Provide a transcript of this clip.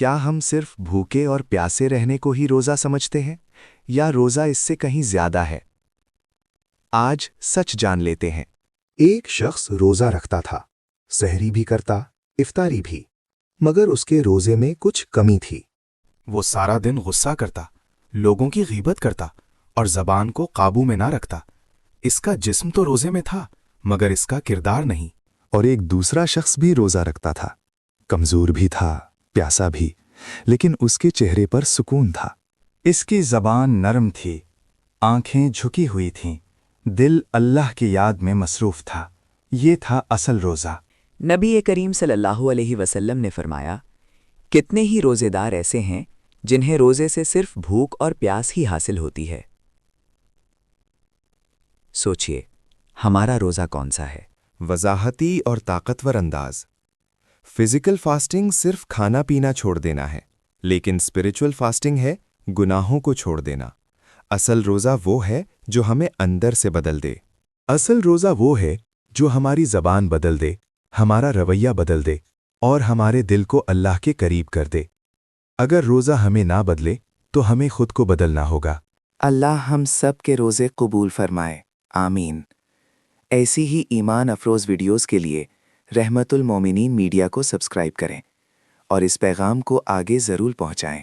کیا ہم صرف بھوکے اور پیاسے رہنے کو ہی روزہ سمجھتے ہیں یا روزہ اس سے کہیں زیادہ ہے؟ آج سچ جان لیتے ہیں۔ ایک شخص روزہ رکھتا تھا، سحری بھی کرتا، افطاری بھی، مگر اس کے روزے میں کچھ کمی تھی۔ وہ سارا دن غصہ کرتا، لوگوں کی غیبت کرتا اور زبان کو قابو میں نہ رکھتا۔ اس کا جسم تو روزے میں تھا مگر اس کا کردار نہیں۔ اور ایک دوسرا شخص بھی روزہ رکھتا تھا، کمزور بھی تھا، پیاسا بھی، لیکن اس کے چہرے پر سکون تھا۔ اس کی زبان نرم تھی، آنکھیں جھکی ہوئی تھیں، دل اللہ کی یاد میں مصروف تھا۔ یہ تھا اصل روزہ۔ نبی کریم صلی اللہ علیہ وسلم نے فرمایا، کتنے ہی روزے دار ایسے ہیں جنہیں روزے سے صرف بھوک اور پیاس ہی حاصل ہوتی ہے۔ سوچئے، ہمارا روزہ کون سا ہے؟ وضاحتی اور طاقتور انداز۔ فزیکل فاسٹنگ صرف کھانا پینا چھوڑ دینا ہے، لیکن اسپرچول فاسٹنگ ہے گناہوں کو چھوڑ دینا۔ اصل روزہ وہ ہے جو ہمیں اندر سے بدل دے۔ اصل روزہ وہ ہے جو ہماری زبان بدل دے، ہمارا رویہ بدل دے اور ہمارے دل کو اللہ کے قریب کر دے۔ اگر روزہ ہمیں نہ بدلے تو ہمیں خود کو بدلنا ہوگا۔ اللہ ہم سب کے روزے قبول فرمائے، آمین۔ ایسی ہی ایمان افروز ویڈیوز کے لیے رحمت المومنین میڈیا کو سبسکرائب کریں اور اس پیغام کو آگے ضرور پہنچائیں۔